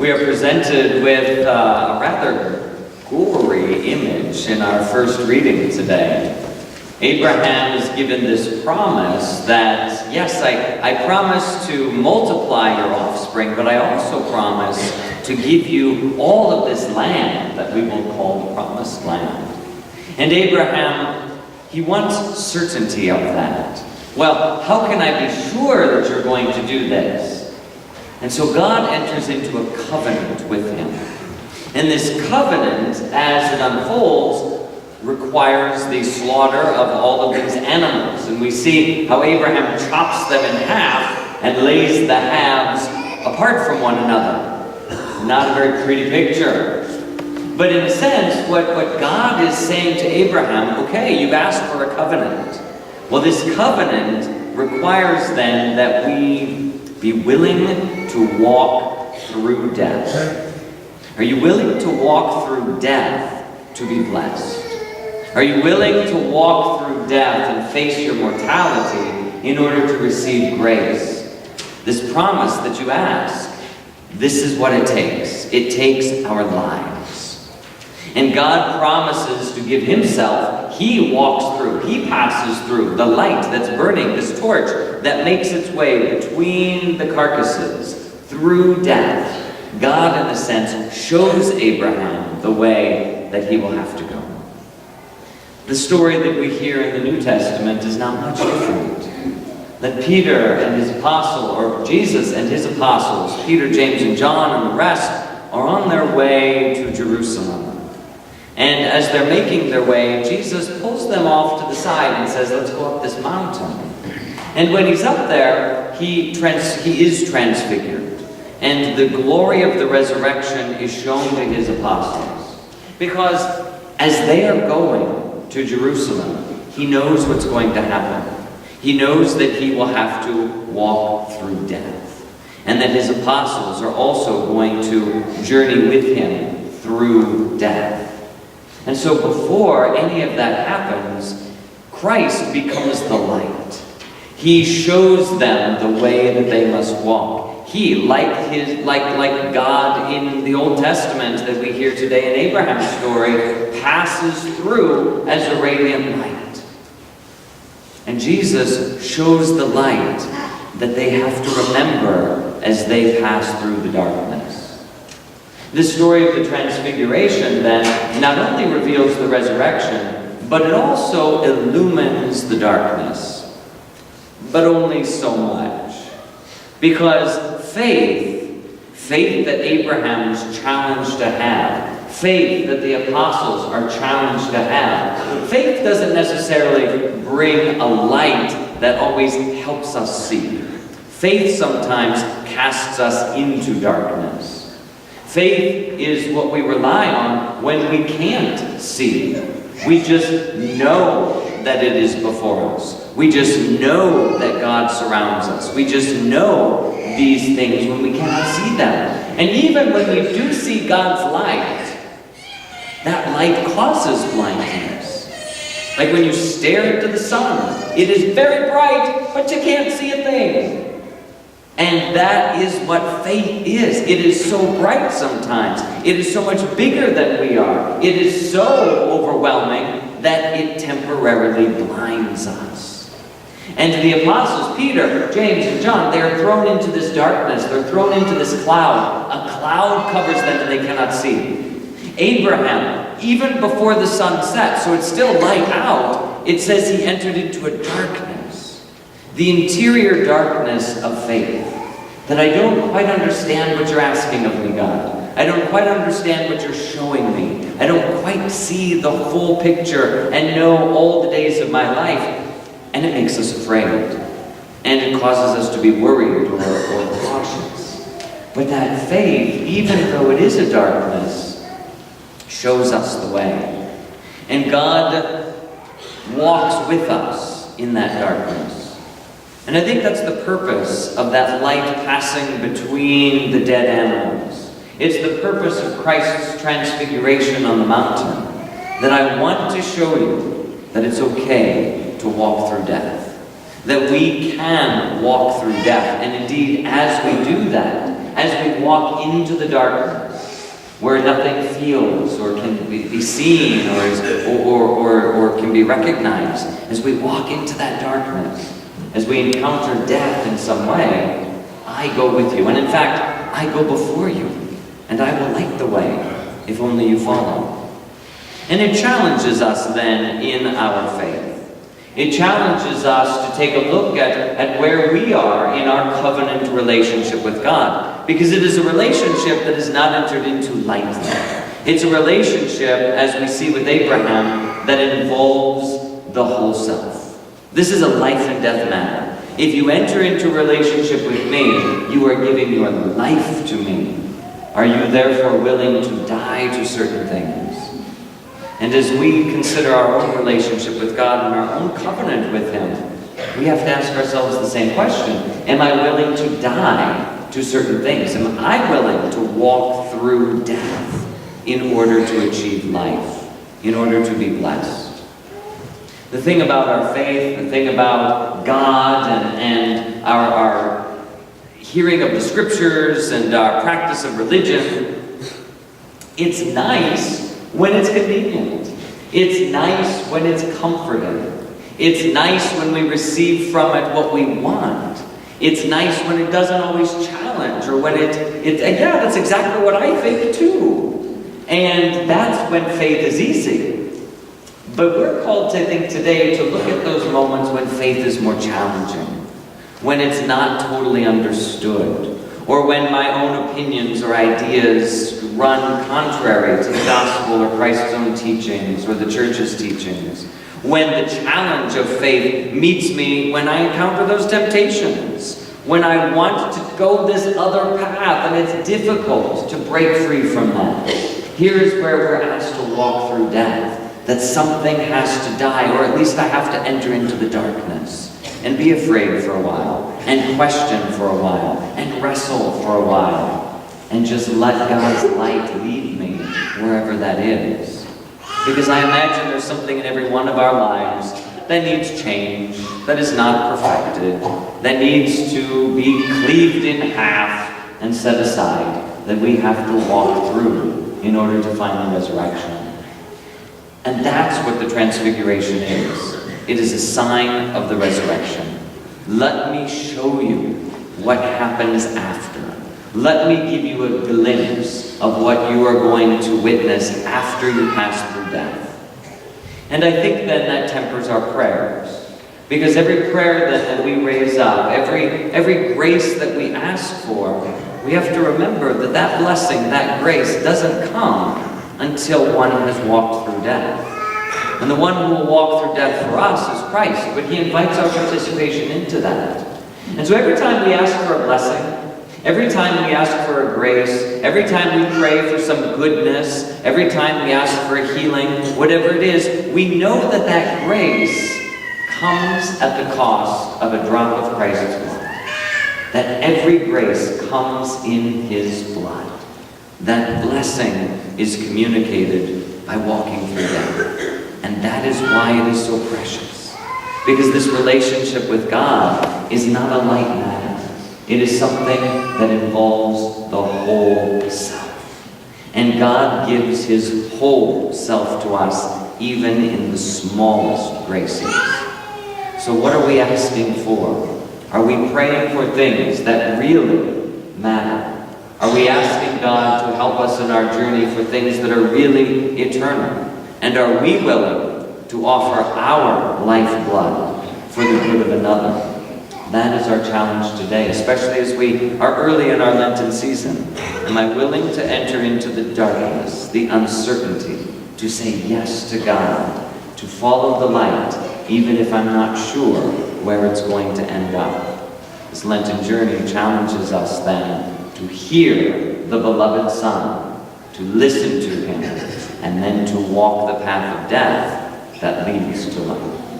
We are presented with a rather gory image in our first reading today. Abraham is given this promise that, yes, I promise to multiply your offspring, but I also promise to give you all of this land that we will call the promised land. And Abraham, he wants certainty of that. Well, how can I be sure that you're going to do this? And so God enters into a covenant with him. And this covenant, as it unfolds, requires the slaughter of all of these animals. And we see how Abraham chops them in half and lays the halves apart from one another. Not a very pretty picture. But in a sense, what God is saying to Abraham, okay, you've asked for a covenant. Well, this covenant requires then that we be willing to walk through death. Are you willing to walk through death to be blessed? Are you willing to walk through death and face your mortality in order to receive grace? This promise that you ask, this is what it takes. It takes our lives. And God promises to give himself. He walks through, he passes through the light that's burning, this torch that makes its way between the carcasses through death. God, in a sense, shows Abraham the way that he will have to go. The story that we hear in the New Testament is not much different. That Peter and his apostle, or Jesus and his apostles, Peter, James, and John, and the rest, are on their way to Jerusalem. And as they're making their way, Jesus pulls them off to the side and says, let's go up this mountain. And when he's up there, he is transfigured. And the glory of the resurrection is shown to his apostles. Because as they are going to Jerusalem, he knows what's going to happen. He knows that he will have to walk through death. And that his apostles are also going to journey with him through death. And so before any of that happens, Christ becomes the light. He shows them the way that they must walk. He, like God in the Old Testament that we hear today in Abraham's story, passes through as a radiant light. And Jesus shows the light that they have to remember as they pass through the darkness. This story of the Transfiguration then not only reveals the resurrection, but it also illumines the darkness. But only so much. Because faith that Abraham is challenged to have, faith that the apostles are challenged to have, faith doesn't necessarily bring a light that always helps us see. Faith sometimes casts us into darkness. Faith is what we rely on when we can't see. We just know that it is before us. We just know that God surrounds us. We just know these things when we cannot see them. And even when we do see God's light, that light causes blindness. Like when you stare into the sun, it is very bright, but you can't see a thing. And that is what faith is. It is so bright sometimes. It is so much bigger than we are. It is so overwhelming that it temporarily blinds us. And the apostles, Peter, James, and John, they are thrown into this darkness. They're thrown into this cloud. A cloud covers them and they cannot see. Abraham, even before the sun sets, so it's still light out, it says he entered into a darkness. The interior darkness of faith. That I don't quite understand what you're asking of me, God. I don't quite understand what you're showing me. I don't quite see the full picture and know all the days of my life. And it makes us afraid. And it causes us to be worried or cautious. But that faith, even though it is a darkness, shows us the way. And God walks with us in that darkness. And I think that's the purpose of that light passing between the dead animals. It's the purpose of Christ's transfiguration on the mountain. That I want to show you that it's okay to walk through death. That we can walk through death. And indeed, as we do that, as we walk into the darkness, where nothing feels or can be seen or can be recognized, as we walk into that darkness, as we encounter death in some way, I go with you. And in fact, I go before you, and I will light the way, if only you follow. And it challenges us then in our faith. It challenges us to take a look at where we are in our covenant relationship with God. Because it is a relationship that is not entered into lightly. It's a relationship, as we see with Abraham, that involves the whole self. This is a life and death matter. If you enter into a relationship with me, you are giving your life to me. Are you therefore willing to die to certain things? And as we consider our own relationship with God and our own covenant with Him, we have to ask ourselves the same question. Am I willing to die to certain things? Am I willing to walk through death in order to achieve life, in order to be blessed? The thing about our faith, the thing about God and our hearing of the Scriptures and our practice of religion, it's nice when it's convenient. It's nice when it's comforting. It's nice when we receive from it what we want. It's nice when it doesn't always challenge, or when yeah, that's exactly what I think too. And that's when faith is easy. But we're called, I think, today to look at those moments when faith is more challenging, when it's not totally understood, or when my own opinions or ideas run contrary to the gospel or Christ's own teachings or the church's teachings, when the challenge of faith meets me when I encounter those temptations, when I want to go this other path and it's difficult to break free from that. Here's where we're asked to walk through death. That something has to die, or at least I have to enter into the darkness and be afraid for a while, and question for a while, and wrestle for a while, and just let God's light lead me wherever that is. Because I imagine there's something in every one of our lives that needs change, that is not perfected, that needs to be cleaved in half and set aside, that we have to walk through in order to find the resurrection. And that's what the Transfiguration is. It is a sign of the resurrection. Let me show you what happens after. Let me give you a glimpse of what you are going to witness after you pass through death. And I think then that tempers our prayers. Because every prayer that we raise up, every grace that we ask for, we have to remember that that blessing, that grace, doesn't come until one has walked through death. And the one who will walk through death for us is Christ, but He invites our participation into that. And so every time we ask for a blessing, every time we ask for a grace, every time we pray for some goodness, every time we ask for a healing, whatever it is, we know that that grace comes at the cost of a drop of Christ's blood. That every grace comes in His blood. That blessing is communicated by walking through death. And that is why it is so precious. Because this relationship with God is not a light matter. It is something that involves the whole self. And God gives His whole self to us, even in the smallest graces. So what are we asking for? Are we praying for things that really matter? Are we asking God to help us in our journey for things that are really eternal? And are we willing to offer our lifeblood for the good of another? That is our challenge today, especially as we are early in our Lenten season. Am I willing to enter into the darkness, the uncertainty, to say yes to God, to follow the light, even if I'm not sure where it's going to end up? This Lenten journey challenges us then to hear the beloved Son, to listen to Him, and then to walk the path of death that leads to life.